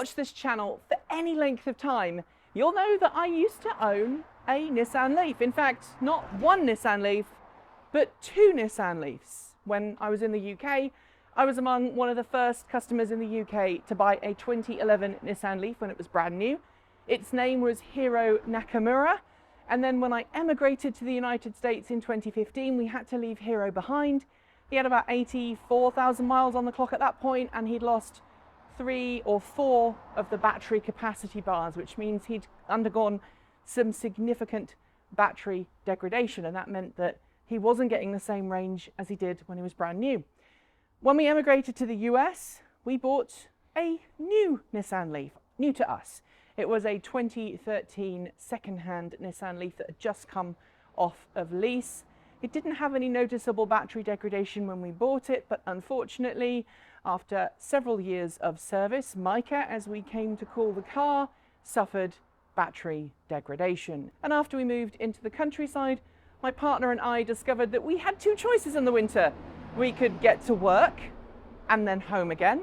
watched this channel for any length of time, you'll know that I used to own a Nissan LEAF. In fact, not one Nissan LEAF, but two Nissan LEAFs. When I was in the UK, I was among one of the first customers in the UK to buy a 2011 Nissan LEAF when it was brand new. Its name was Hiro Nakamura. And then when I emigrated to the United States in 2015, we had to leave Hiro behind. He had about 84,000 miles on the clock at that point, and he'd lost 3 or 4 of the battery capacity bars, which means he'd undergone some significant battery degradation, and that meant that he wasn't getting the same range as he did when he was brand new. When we emigrated to the US, we bought a new Nissan LEAF, new to us. It was a 2013 second-hand Nissan LEAF that had just come off of lease. It didn't have any noticeable battery degradation when we bought it, but unfortunately, after several years of service, Micah, as we came to call the car, suffered battery degradation. And after we moved into the countryside, my partner and I discovered that we had 2 choices in the winter. We could get to work and then home again,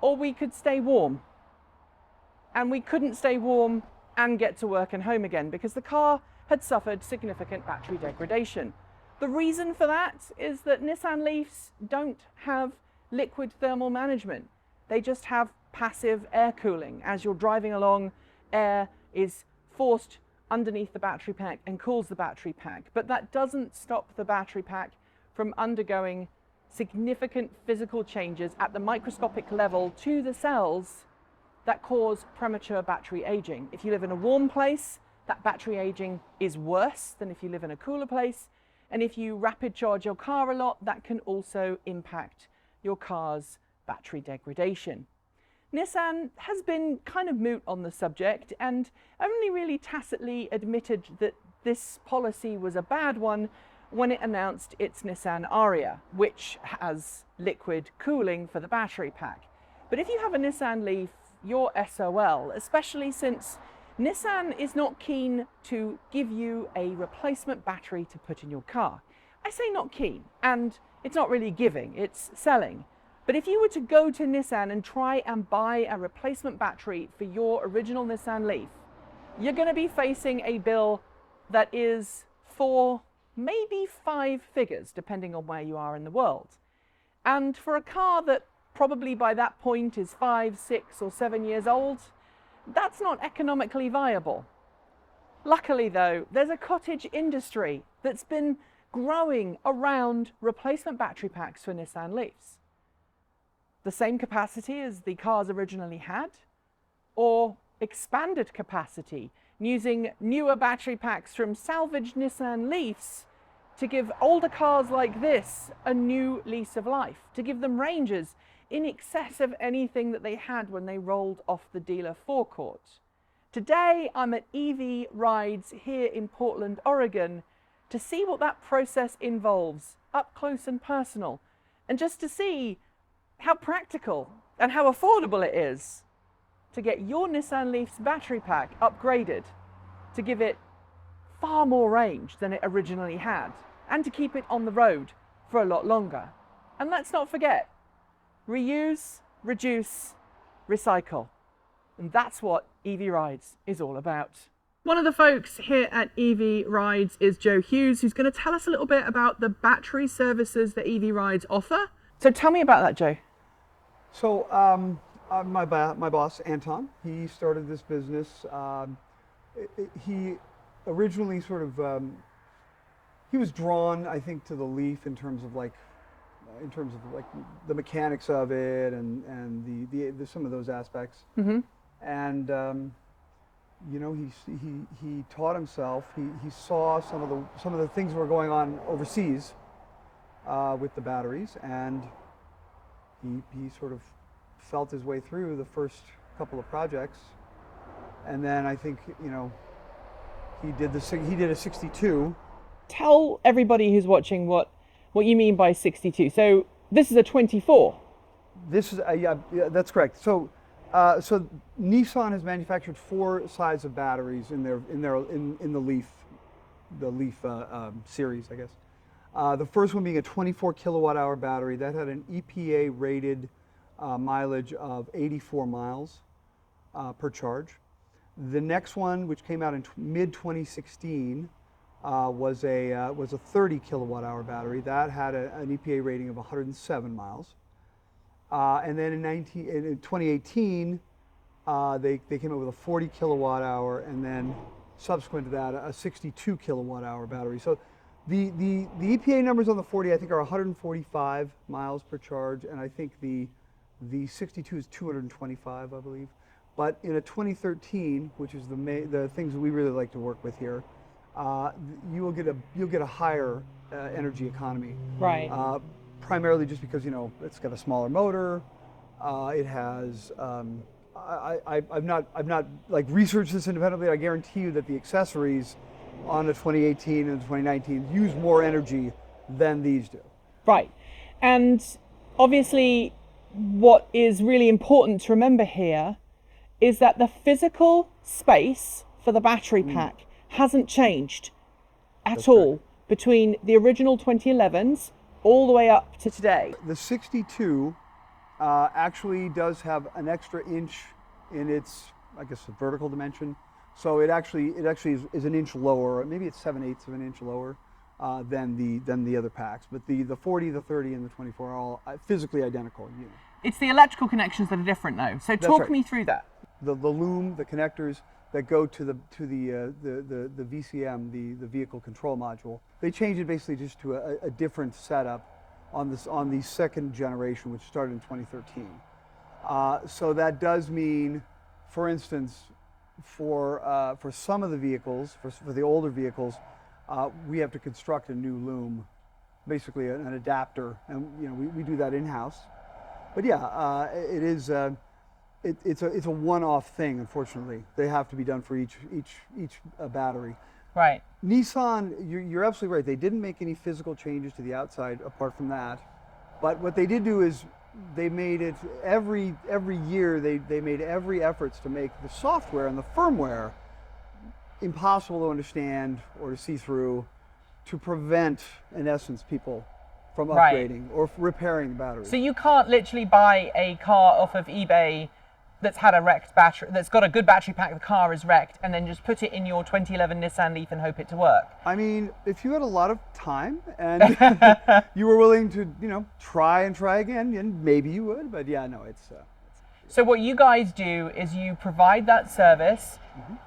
or we could stay warm. And we couldn't stay warm and get to work and home again because the car had suffered significant battery degradation. The reason for that is that Nissan LEAFs don't have liquid thermal management. They just have passive air cooling. As you're driving along, air is forced underneath the battery pack and cools the battery pack. But that doesn't stop the battery pack from undergoing significant physical changes at the microscopic level to the cells that cause premature battery aging. If you live in a warm place, that battery aging is worse than if you live in a cooler place. And if you rapid charge your car a lot, that can also impact your car's battery degradation. Nissan has been kind of moot on the subject and only really tacitly admitted that this policy was a bad one when it announced its Nissan Ariya, which has liquid cooling for the battery pack. But if you have a Nissan LEAF, you're SOL, especially since Nissan is not keen to give you a replacement battery to put in your car. I say not keen, and it's not really giving, it's selling. But if you were to go to Nissan and try and buy a replacement battery for your original Nissan LEAF, you're going to be facing a bill that is 4, maybe 5 figures, depending on where you are in the world. And for a car that probably by that point is 5, 6 or 7 years old, that's not economically viable. Luckily though, there's a cottage industry that's been growing around replacement battery packs for Nissan LEAFs. The same capacity as the cars originally had, or expanded capacity, using newer battery packs from salvaged Nissan LEAFs to give older cars like this a new lease of life, to give them ranges in excess of anything that they had when they rolled off the dealer forecourt. Today, I'm at EV Rides here in Portland, Oregon, to see what that process involves, up close and personal, and just to see how practical and how affordable it is to get your Nissan LEAF's battery pack upgraded to give it far more range than it originally had, and to keep it on the road for a lot longer. And let's not forget, reuse, reduce, recycle. And that's what EV Rides is all about. One of the folks here at EV Rides is Joe Hughes, who's going to tell us a little bit about the battery services that EV Rides offer. So tell me about that, Joe. So my boss, Anton, he started this business. He originally sort of, he was drawn, I think, to the LEAF in terms of like the mechanics of it and the some of those aspects. Mm-hmm. And you know, he taught himself. He saw some of the things that were going on overseas with the batteries, and he sort of felt his way through the first couple of projects, and then I think, you know, he did a 62. Tell everybody who's watching what you mean by 62. So this is a 24. This is yeah, that's correct. So Nissan has manufactured 4 sizes of batteries in the LEAF series, I guess. The first one being a 24 kilowatt hour battery that had an EPA rated mileage of 84 miles. per charge. The next one, which came out in mid 2016, was a 30 kilowatt hour battery. That had an EPA rating of 107 miles. And then in 2018, they came up with a 40 kilowatt hour, and then subsequent to that, a 62 kilowatt hour battery. So the EPA numbers on the 40, I think, are 145 miles per charge, and I think the 62 is 225, I believe. But in a 2013, which is the things that we really like to work with here, you'll get a higher energy economy. Right. Primarily just because it's got a smaller motor. It has. I've not like researched this independently. I guarantee you that the accessories on a 2018 and 2019 use more energy than these do. Right. And obviously, what is really important to remember here is that the physical space for the battery pack hasn't changed at all between the original 2011s all the way up to today. The 62 actually does have an extra inch in its, I guess, vertical dimension. So it actually is an inch lower. Maybe it's 7/8 of an inch lower than the other packs. But the 40, the 30, and the 24 are all physically identical. It's the electrical connections that are different, though. So talk me through that. The loom, the connectors that go to the VCM, the vehicle control module, they changed it basically just to a different setup on the second generation, which started in 2013. So that does mean, for instance, for some of the vehicles, for the older vehicles, we have to construct a new loom, basically an adapter, and we do that in-house. But yeah, it is. It's a one-off thing. Unfortunately, they have to be done for each battery. Right. Nissan, you're absolutely right. They didn't make any physical changes to the outside apart from that. But what they did do is they made it every year. They made every efforts to make the software and the firmware impossible to understand or to see through, to prevent, in essence, people from upgrading or repairing the battery. So you can't literally buy a car off of eBay that's had a wrecked battery, that's got a good battery pack, the car is wrecked, and then just put it in your 2011 Nissan LEAF and hope it to work. I mean, if you had a lot of time and you were willing to, try and try again, then maybe you would. But yeah, no, it's. So what you guys do is you provide that service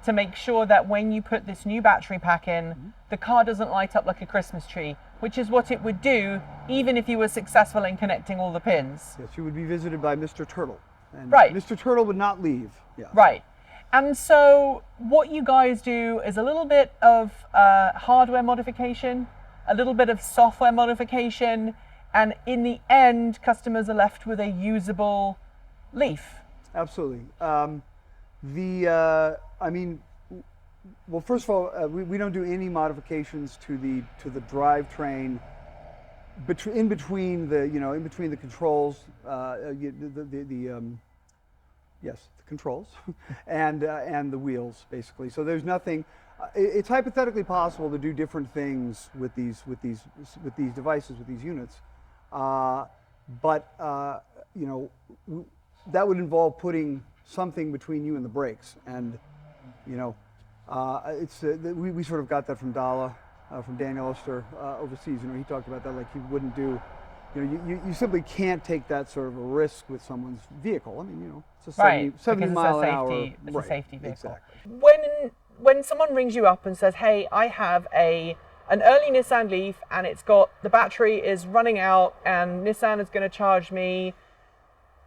to make sure that when you put this new battery pack in, the car doesn't light up like a Christmas tree, which is what it would do even if you were successful in connecting all the pins. Yes, you would be visited by Mr. Turtle. And right. Mr. Turtle would not leave. Yeah. Right. And so what you guys do is a little bit of hardware modification, a little bit of software modification, and in the end, customers are left with a usable LEAF. Absolutely. Well, first of all, we don't do any modifications to the drivetrain in between the controls, the controls and the wheels, basically. So there's nothing. It's hypothetically possible to do different things with these devices, with these units, but that would involve putting something between you and the brakes, and we sort of got that from Dala. From Daniel Oster overseas, he talked about that, like he wouldn't do, you simply can't take that sort of a risk with someone's vehicle. I mean, it's a 70 mile an hour. It's a safety vehicle. Exactly. When someone rings you up and says, hey, I have an early Nissan LEAF and the battery is running out and Nissan is going to charge me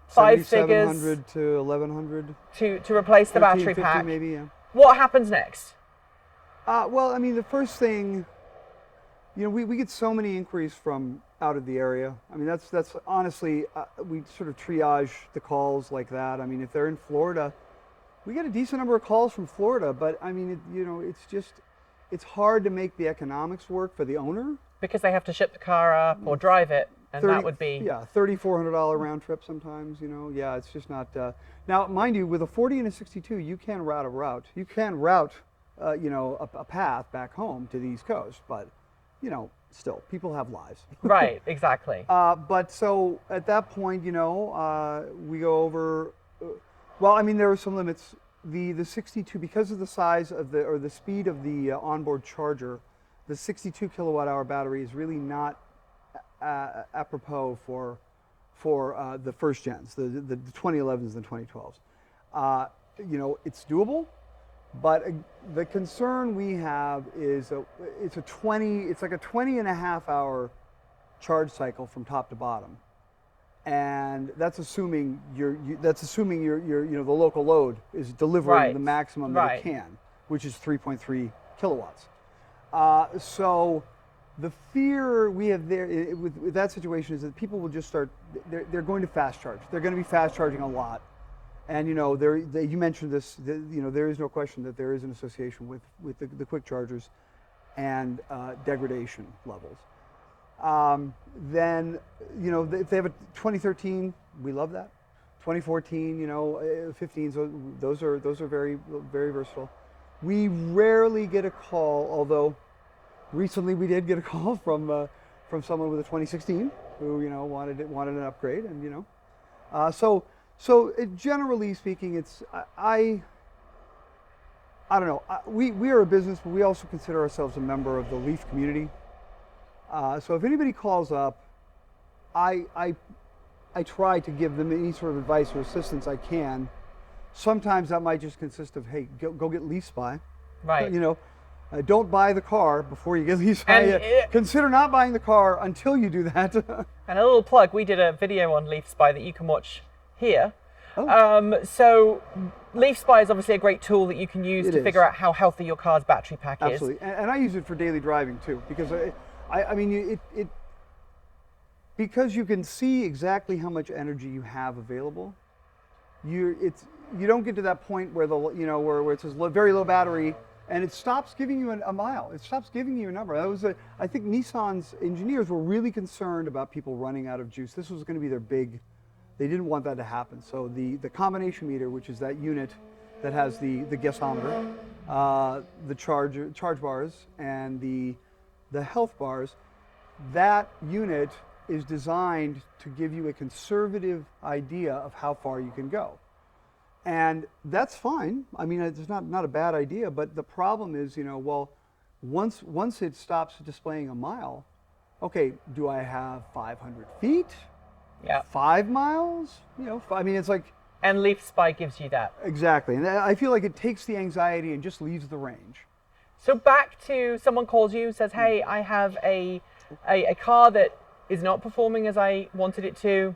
5 figures $700 to $1,100 to replace the battery 50 pack, maybe, yeah. What happens next? Well, I mean, the first thing, we get so many inquiries from out of the area. I mean, that's honestly, we sort of triage the calls like that. I mean, if they're in Florida, we get a decent number of calls from Florida, but I mean, it's hard to make the economics work for the owner. Because they have to ship the car up or drive it, and that would be... Yeah, $3,400 round trip sometimes, yeah, it's just not... Now, mind you, with a 40 and a 62, you can route a route. You can route, a path back home to the East Coast, but, still, people have lives. Right, exactly. But so at that point, we go over, Well, I mean, there are some limits. The 62, because of the size of the speed of the onboard charger, the 62 kilowatt hour battery is really not apropos for the first gens, the 2011s and 2012s. You know, it's doable, but the concern we have is it's like a 20 and a half hour charge cycle from top to bottom. And that's assuming your the local load is delivering the maximum that it can, which is 3.3 kilowatts. So the fear we have there with that situation is that people will just start. They're going to fast charge. They're going to be fast charging a lot, and you know you mentioned this. You know, there is no question that there is an association with the quick chargers and degradation levels. Then, you know, if they have a 2013, we love that. 2014, you know, 15s, those are very, very versatile. We rarely get a call, although recently we did get a call from someone with a 2016 who, you know, wanted an upgrade, and you know, so generally speaking, it's I don't know. We are a business, but we also consider ourselves a member of the LEAF community. So if anybody calls up, I try to give them any sort of advice or assistance I can. Sometimes that might just consist of, hey, go get LEAF Spy. Right. You know, don't buy the car before you get LEAF Spy. Consider not buying the car until you do that. And a little plug, we did a video on LEAF Spy that you can watch here. Oh. So LEAF Spy is obviously a great tool that you can use to figure out how healthy your car's battery pack is. Absolutely, and I use it for daily driving too, because I mean, because you can see exactly how much energy you have available. You don't get to that point where where it says very low battery, and it stops giving you a mile. It stops giving you a number. I think Nissan's engineers were really concerned about people running out of juice. This was going to be their big. They didn't want that to happen. So the combination meter, which is that unit that has the gasometer, the charge bars, and the health bars, that unit is designed to give you a conservative idea of how far you can go. And that's fine. I mean, it's not a bad idea, but the problem is, you know, well, once it stops displaying a mile, okay, do I have 500 feet? Yeah. 5 miles? You know, I mean, it's like... And LEAF Spy gives you that. Exactly. And I feel like it takes the anxiety and just leaves the range. So back to someone calls you, says, hey, I have a car that is not performing as I wanted it to.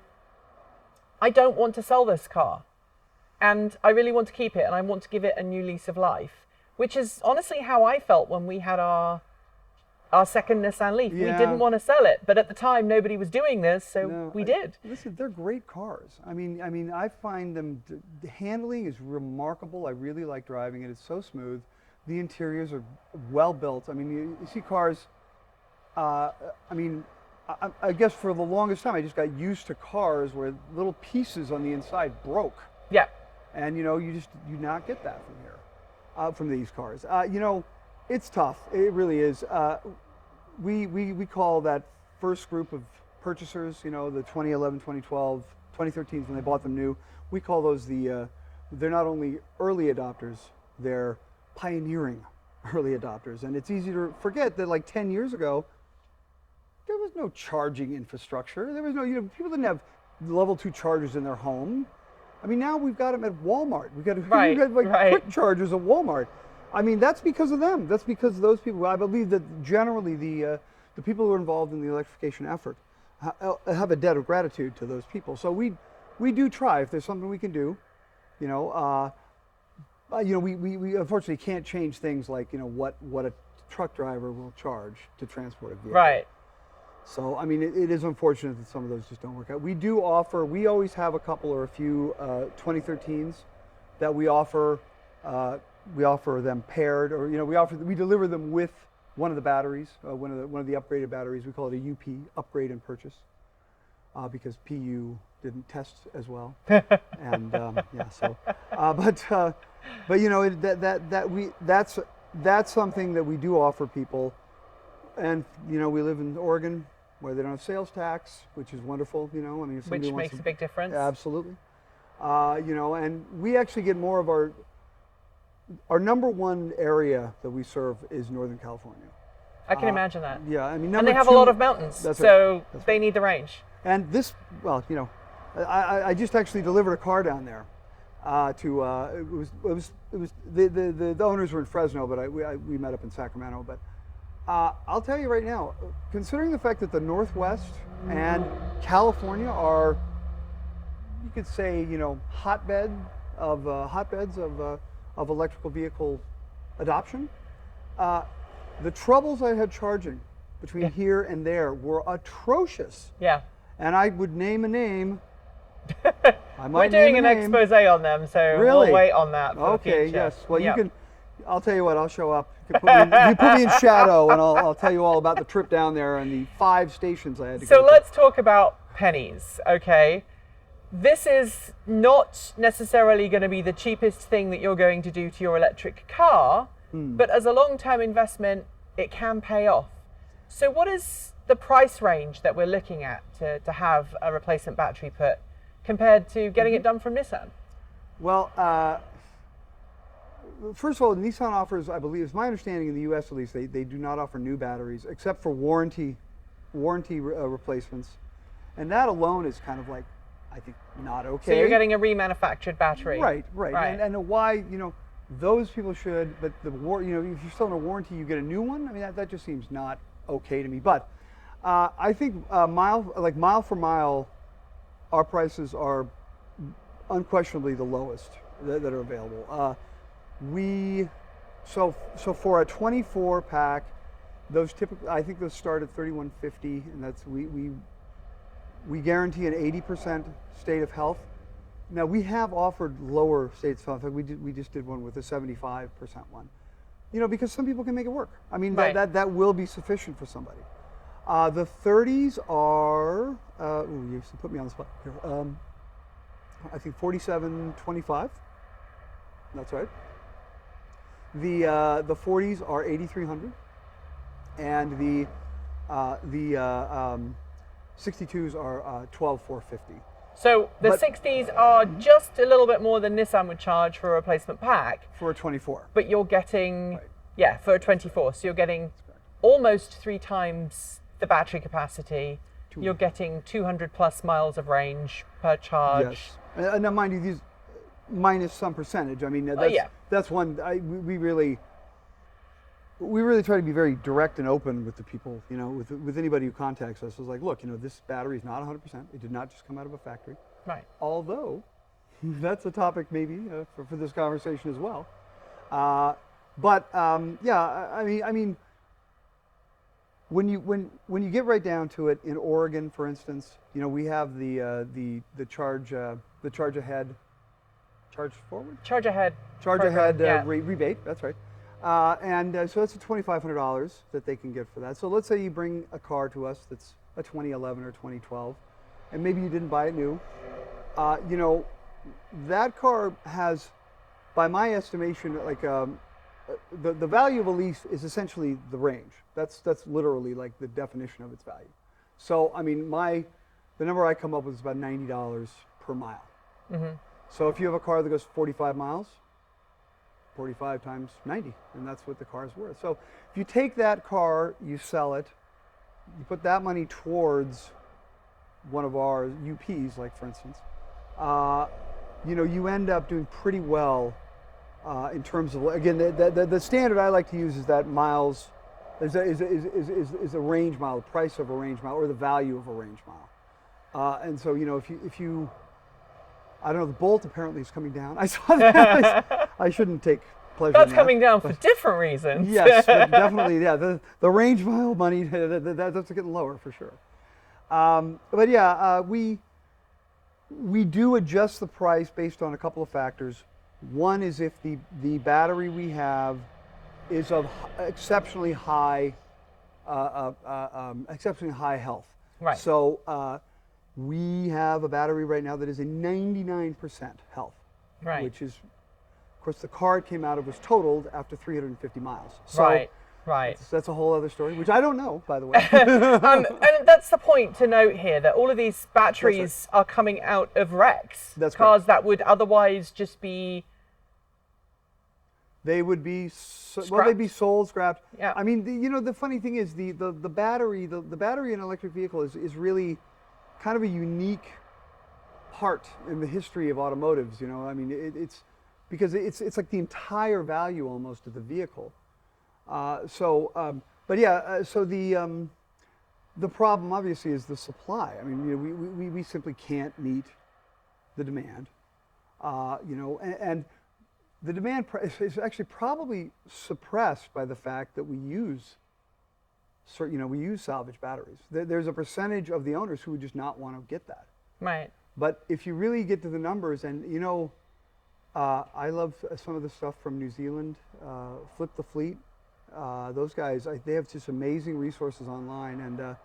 I don't want to sell this car. And I really want to keep it, and I want to give it a new lease of life, which is honestly how I felt when we had our second Nissan LEAF. Yeah. We didn't want to sell it, but at the time nobody was doing this, so we did. Listen, they're great cars. I mean, I find them, the handling is remarkable. I really like driving it. It's so smooth. The interiors are well built. I mean, you see cars, I mean, I guess for the longest time I just got used to cars where little pieces on the inside broke. Yeah. And you know, you not get that from here, from these cars. You know, it's tough. It really is. We call that first group of purchasers, you know, the 2011, 2012, 2013s when they bought them new. We call those they're not only early adopters, they're pioneering early adopters. And it's easy to forget that like 10 years ago, there was no charging infrastructure. There was no, you know, people didn't have level 2 chargers in their home. I mean, now we've got them at Walmart. We've got quick chargers at Walmart. I mean, that's because of them. That's because of those people. I believe that generally the people who are involved in the electrification effort have a debt of gratitude to those people. So we do try if there's something we can do. You know, we unfortunately can't change things like, you know, what a truck driver will charge to transport a vehicle. Right. So, I mean, it is unfortunate that some of those just don't work out. We always have a couple or a few 2013s that we offer them paired, or, you know, we deliver them with one of the batteries, one of the upgraded batteries. We call it a UP, upgrade and purchase, because PU didn't test as well. And yeah, so, but you know, that's something that we do offer people. And you know, we live in Oregon where they don't have sales tax, which is wonderful. You know, I mean, if somebody Which wants makes a big difference. Absolutely. You know, and we actually get more of our number one area that we serve is Northern California. I can imagine that. Yeah, I mean, And they have a lot of mountains, That's so right. That's they right. need the range. And this, well, you know, I just actually delivered a car down there. The owners were in Fresno, but we met up in Sacramento. But I'll tell you right now, considering the fact that the Northwest and California are, you could say, you know, hotbeds of electrical vehicle adoption, the troubles I had charging between here and there were atrocious. Yeah. And I would name a name. We're doing an expose on them, so Really? we'll wait on that for the Okay, future. yes. Well, Yep. you can. I'll tell you what. I'll show up. You put me in shadow, and I'll tell you all about the trip down there and the 5 stations I had to go So to. let's talk about pennies, okay? This is not necessarily going to be the cheapest thing that you're going to do to your electric car, but as a long-term investment, it can pay off. So what is the price range that we're looking at to have a replacement battery put compared to getting it done from Nissan? Well, first of all, Nissan offers, I believe, it's my understanding in the U.S. at least, they do not offer new batteries except for warranty replacements, and that alone is kind of like, I think, not okay. So you're getting a remanufactured battery. Right. Right. And why, you know, those people should, but you know, if you're still in a warranty, you get a new one. I mean, that just seems not okay to me. But I think mile for mile, our prices are unquestionably the lowest that are available. So for a 24 pack, those typically, I think those start at $3,150, and that's we guarantee an 80% state of health. Now we have offered lower states of health. In fact, we just did one with a 75% one. You know, because some people can make it work. I mean, Right. that will be sufficient for somebody. The 30s are, you put me on the spot here. I think 47.25. That's right. The 40s are 8,300, and the 62s are 12,450. So the But- 60s are just a little bit more than Nissan would charge for a replacement pack, For a 24. but you're getting, Right. yeah, for a 24. So you're getting almost 3 times the battery capacity. You're getting 200 plus miles of range per charge. Yes. And now, mind you, these minus some percentage. I mean, that's, yeah. that's one. We really try to be very direct and open with the people. You know, with anybody who contacts us, is like, look, you know, this battery is not 100%. It did not just come out of a factory. Right. Although, that's a topic maybe for this conversation as well. Yeah, I mean. When you get right down to it, in Oregon, for instance, you know, we have the charge ahead, charge forward, Charge ahead. charge program, ahead yeah. rebate. That's right, so that's $2,500 that they can get for that. So let's say you bring a car to us that's a 2011 or 2012, and maybe you didn't buy it new. You know, that car has, by my estimation, like the value of a Leaf is essentially the range. That's literally like the definition of its value. So I mean, the number I come up with is about $90 per mile. Mm-hmm. So if you have a car that goes 45 miles, 45 times 90, and that's what the car is worth. So if you take that car, you sell it, you put that money towards one of our UPs, like for instance, you know, you end up doing pretty well in terms of, again, the standard I like to use is that miles is a range mile, the price of a range mile, or the value of a range mile. And so, you know, if you I don't know, the Bolt apparently is coming down. I saw that. I shouldn't take pleasure in That's that. coming down for different reasons. Yes, but definitely, yeah. The range mile money, that's getting lower for sure. But yeah, we do adjust the price based on a couple of factors. One is if the battery we have is of exceptionally high health. Right. So we have a battery right now that is a 99% health. Right. Which is, of course, the car it came out of was totaled after 350 miles. So, Right. Right. That's a whole other story, which I don't know, by the way. And that's the point to note here, that all of these batteries are coming out of wrecks. That's cars correct. that would otherwise just be. They would be Scrapped? they'd be sold, scrapped. Yeah. I mean, the funny thing is the battery in an electric vehicle is really kind of a unique part in the history of automotives. I mean, it's because it's like the entire value almost of the vehicle. But yeah, so the problem obviously is the supply. I mean, we simply can't meet the demand. And the demand is actually probably suppressed by the fact that we use salvage batteries. There's a percentage of the owners who would just not want to get that. Right. But if you really get to the numbers, and I love some of the stuff from New Zealand, Flip the Fleet. Those guys, they have just amazing resources online, and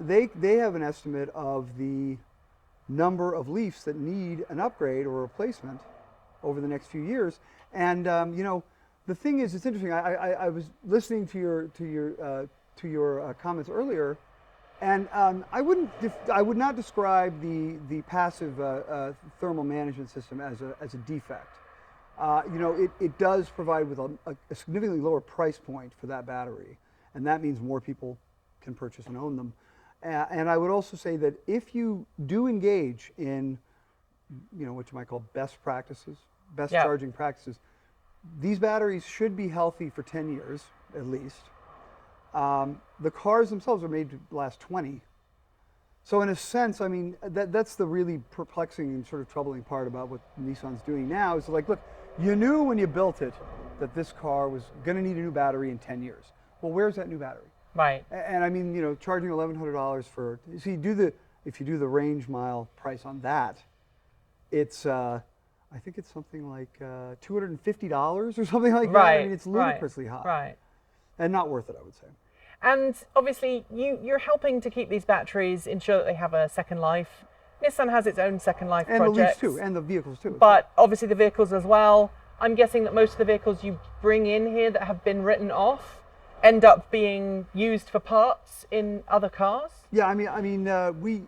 they have an estimate of the number of Leafs that need an upgrade or replacement over the next few years. And the thing is, it's interesting. I was listening to your comments earlier, and I would not describe the passive thermal management system as a defect. It does provide with a significantly lower price point for that battery, and that means more people can purchase and own them. And I would also say that if you do engage in, what you might call best practices, best charging practices, these batteries should be healthy for 10 years at least. The cars themselves are made to last 20. So in a sense, I mean, that's the really perplexing and sort of troubling part about what Nissan's doing now is like, look, you knew when you built it that this car was going to need a new battery in 10 years. Well, where's that new battery? Right. And I mean, charging $1,100 for, if you do the range mile price on that, it's, I think it's something like $250 or something like that. I mean, it's ludicrously high. Right. And not worth it, I would say. And obviously, you're helping to keep these batteries, ensure that they have a second life. Nissan has its own second life and projects. And the Leafs too, and the vehicles too. But obviously the vehicles as well. I'm guessing that most of the vehicles you bring in here that have been written off end up being used for parts in other cars? Yeah, we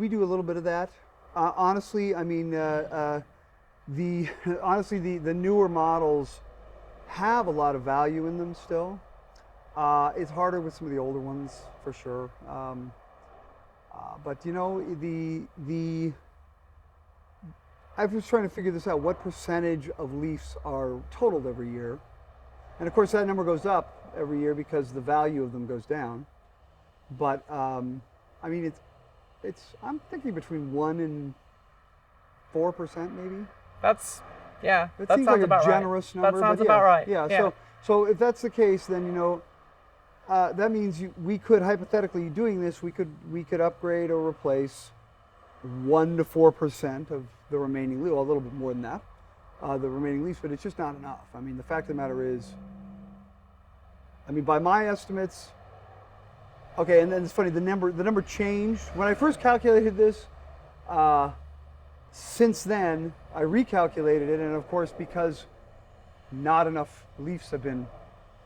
do a little bit of that. Honestly, I mean, the newer models have a lot of value in them still. It's harder with some of the older ones for sure. But I was trying to figure this out. What percentage of Leafs are totaled every year? And of course that number goes up every year because the value of them goes down. But I mean, I'm thinking between 1% and 4% maybe. That seems like a generous number. That sounds about right. Yeah. So if that's the case, then that means we could hypothetically doing this. We could upgrade or replace 1 to 4% of the remaining leaf, well, a little bit more than that, the remaining leaves, but it's just not enough. I mean, the fact of the matter is, I mean, by my estimates, okay, and then it's funny, the number changed when I first calculated this. Since then, I recalculated it, and of course, because not enough leaves have been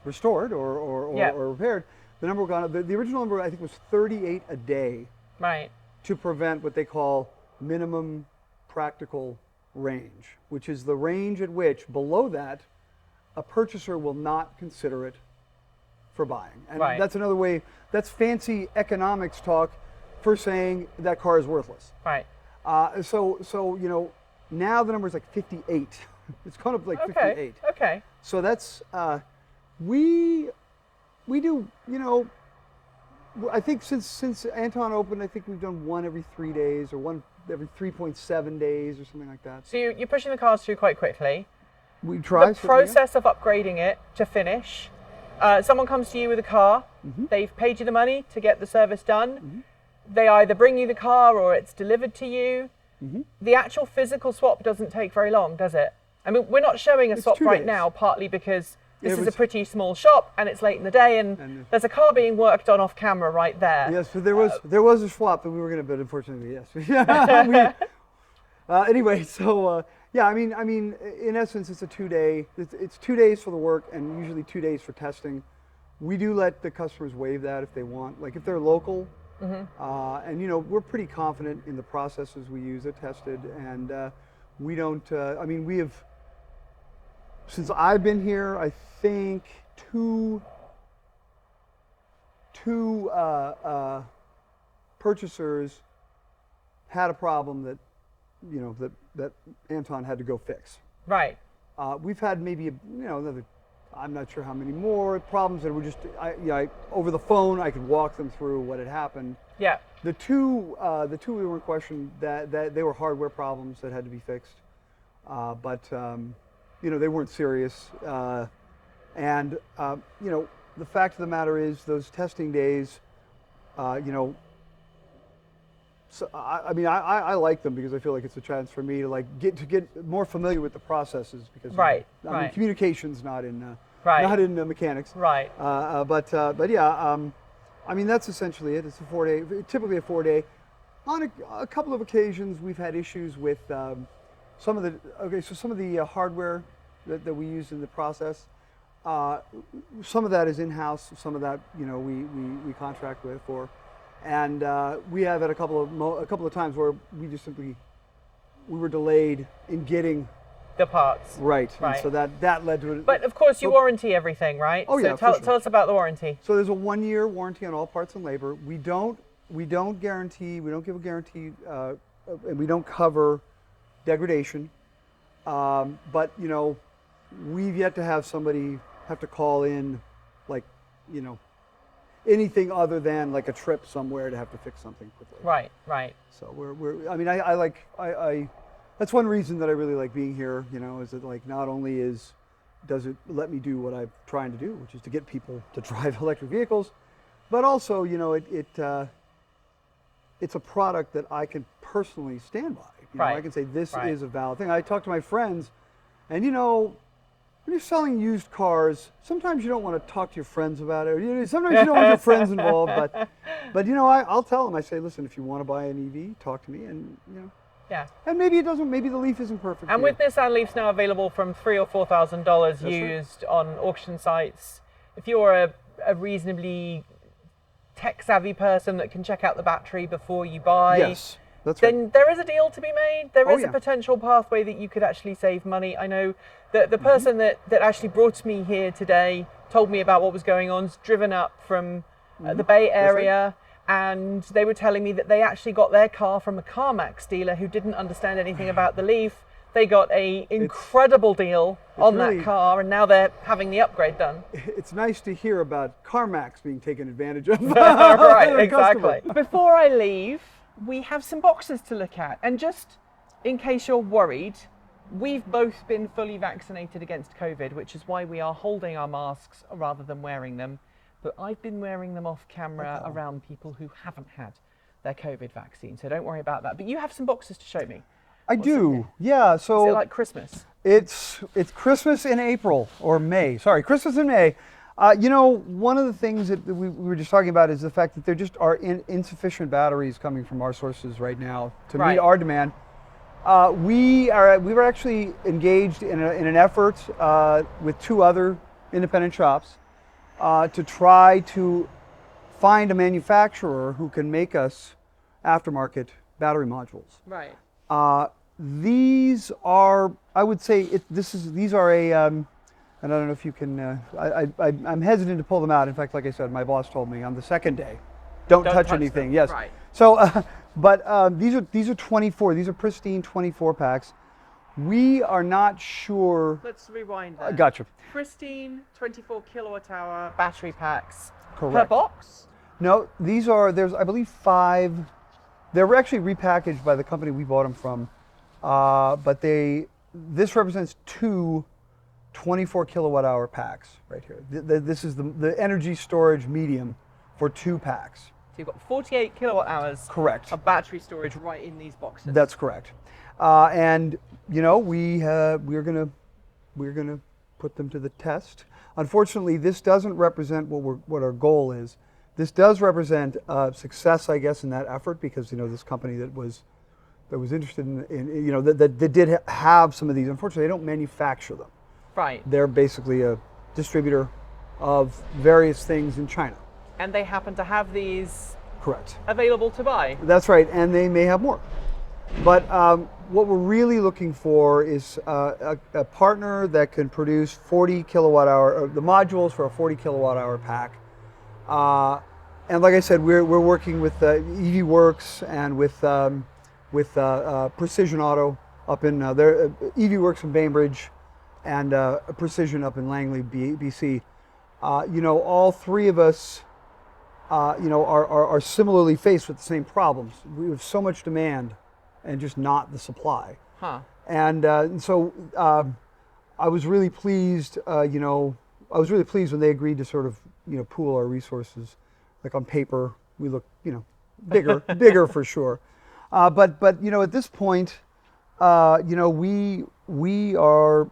restored or repaired, the number gone up. The original number I think was 38 a day. Right. To prevent what they call minimum practical range, which is the range at which below that a purchaser will not consider it for buying. And that's another way, that's fancy economics talk for saying that car is worthless. Right. So now the number is like 58. It's gone up like 58. Okay. So that's we do, I think since Anton opened, I think we've done one every 3 days or one every 3.7 days or something like that. So you're pushing the cars through quite quickly. We try. The process of upgrading it to finish, someone comes to you with a car, they've paid you the money to get the service done, they either bring you the car or it's delivered to you. The actual physical swap doesn't take very long, does it? I mean, we're not showing a swap right now, partly because this is a pretty small shop and it's late in the day and there's a car being worked on off camera right there. Yes, but there was a swap that we were going to bid, unfortunately, yes. Anyway, so Yeah, I mean, in essence, it's a 2-day. It's 2 days for the work and usually 2 days for testing. We do let the customers waive that if they want. Like if they're local, and you know, we're pretty confident in the processes we use. They're tested, and we don't. I mean, we have since I've been here. I think two purchasers had a problem that you know that Anton had to go fix. Right. We've had maybe another, I'm not sure how many more problems that were just over the phone. I could walk them through what had happened. Yeah. The two we were in question that they were hardware problems that had to be fixed, but you know, they weren't serious. And you know, the fact of the matter is those testing days, you know. So I mean, I like them because I feel like it's a chance for me to like get more familiar with the processes because Right, I mean, communication's not in mechanics. Right. But yeah, I mean that's essentially it. It's a 4-day, typically a 4-day. On a couple of occasions, we've had issues with some of the hardware that we use in the process. Some of that is in-house. Some of that we contract with or. And we have had a couple of times where we were delayed in getting the parts. Right. Right. And so that led to it. But of course, you warranty everything, right? Oh yeah. So for sure. tell us about the warranty. So there's a 1-year warranty on all parts and labor. We don't guarantee. We don't give a guarantee, and we don't cover degradation. But you know, we've yet to have somebody have to call in, like, you know, anything other than like a trip somewhere to have to fix something quickly. Right, right. So I mean, I that's one reason that I really like being here, you know, is that like not only does it let me do what I'm trying to do, which is to get people to drive electric vehicles, but also, you know, it's a product that I can personally stand by. You know, Right. I can say this is a valid thing. I talk to my friends, and you know, when you're selling used cars, sometimes you don't want to talk to your friends about it. Sometimes you don't want your friends involved, but you know, I'll tell them. I say, listen, if you want to buy an EV, talk to me, and you know. Yeah. And maybe it doesn't. Maybe the Leaf isn't perfect. And with Nissan Leafs now available from $3,000 or $4,000 used on auction sites, if you're a reasonably tech-savvy person that can check out the battery before you buy, yes. That's right. then there is a deal to be made. There is yeah. a potential pathway that you could actually save money. I know that the person that actually brought me here today told me about what was going on, driven up from the Bay Area, and they were telling me that they actually got their car from a CarMax dealer who didn't understand anything about the Leaf. They got an incredible deal on really, that car, and now they're having the upgrade done. It's nice to hear about CarMax being taken advantage of. Right, exactly. Before I leave, we have some boxes to look at. And just in case you're worried, we've both been fully vaccinated against COVID, which is why we are holding our masks rather than wearing them. But I've been wearing them off camera around people who haven't had their COVID vaccine. So don't worry about that. But you have some boxes to show me. I do, yeah. So Is it like Christmas? It's Christmas in April or May. Sorry, Christmas in May. You know, one of the things that we were just talking about is the fact that there just are insufficient batteries coming from our sources right now to meet our demand. We were actually engaged in an effort with 2 other independent shops to try to find a manufacturer who can make us aftermarket battery modules. Right. These are, I would say, these are a, and I don't know if you can, I'm hesitant to pull them out. In fact, like I said, my boss told me on the second day, don't touch anything. Them. Yes. Right. So, but these are 24. These are pristine 24 packs. We are not sure. Let's rewind that. Gotcha. Pristine 24 kilowatt hour battery packs per Correct. box? No, there's I believe 5. They were actually repackaged by the company we bought them from, but this represents 2 24 kilowatt hour packs right here. This is the energy storage medium for 2 packs. So you've got 48 kilowatt hours Correct. of battery storage right in these boxes. That's correct. And you know, we're gonna put them to the test. Unfortunately, this doesn't represent what our goal is. This does represent success, I guess, in that effort, because you know, this company that was that was interested in you know, that did have some of these. Unfortunately, they don't manufacture them. Right. They're basically a distributor of various things in China. And they happen to have these Correct. available to buy. That's right, and they may have more. But what we're really looking for is a partner that can produce 40 kilowatt hour, the modules for a 40 kilowatt hour pack. And like I said, we're working with EV Works and with Precision Auto up in EV Works in Bainbridge, and Precision up in Langley, BC. You know, all three of us, you know, are similarly faced with the same problems. We have so much demand, and just not the supply. Huh. And so I was really pleased. You know, I was really pleased when they agreed to sort of, you know, pool our resources. Like on paper, we look, you know, bigger for sure. But you know, at this point, you know, we're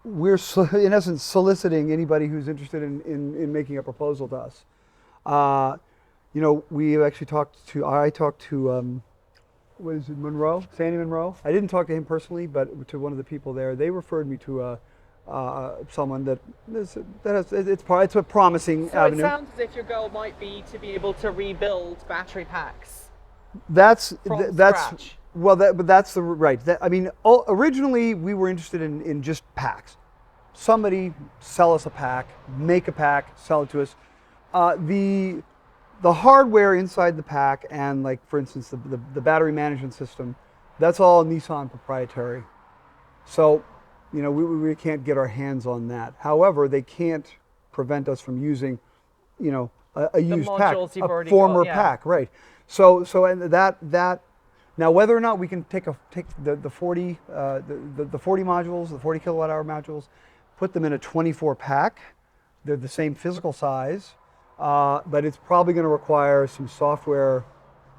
in essence soliciting anybody who's interested in making a proposal to us. You know, we actually I talked to what is it, Sandy Monroe. I didn't talk to him personally, but to one of the people there. They referred me to someone it's a promising So avenue. it sounds as if your goal might be to be able to rebuild battery packs. That's scratch. well, but that's the right. I mean, originally we were interested in just packs. Somebody sell us a pack, make a pack, sell it to us. The hardware inside the pack, and like for instance the battery management system, that's all Nissan proprietary. So, you know, we can't get our hands on that. However, they can't prevent us from using, you know, a used pack, a former pack, right? So and that now whether or not we can take the 40 modules, the 40 kilowatt hour modules, put them in a 24 pack. They're the same physical size, but it's probably going to require some software,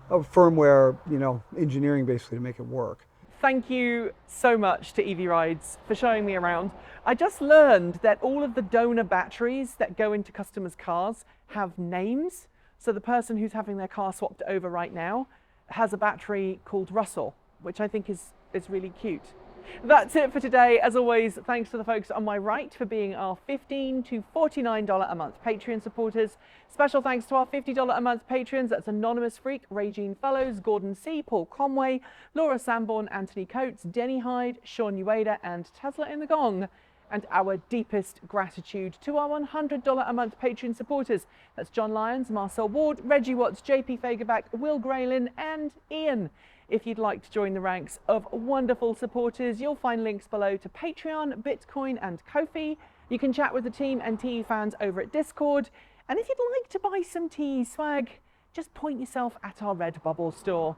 firmware, you know, engineering basically to make it work. Thank you so much to EV Rides for showing me around. I just learned that all of the donor batteries that go into customers' cars have names. So the person who's having their car swapped over right now has a battery called Russell, which I think is really cute. That's it for today. As always, thanks to the folks on my right for being our $15 to $49 a month Patreon supporters. Special thanks to our $50 a month patrons. That's Anonymous Freak, Regine Fellows, Gordon C, Paul Conway, Laura Sanborn, Anthony Coates, Denny Hyde, Sean Ueda, and Tesla in the Gong. And our deepest gratitude to our $100 a month Patreon supporters. That's John Lyons, Marcel Ward, Reggie Watts, JP Fagerback, Will Graylin, and Ian. If you'd like to join the ranks of wonderful supporters, you'll find links below to Patreon, Bitcoin, and Ko-fi. You can chat with the team and TE fans over at Discord. And if you'd like to buy some TE swag, just point yourself at our Redbubble store.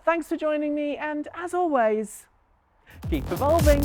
Thanks for joining me, and as always, keep evolving.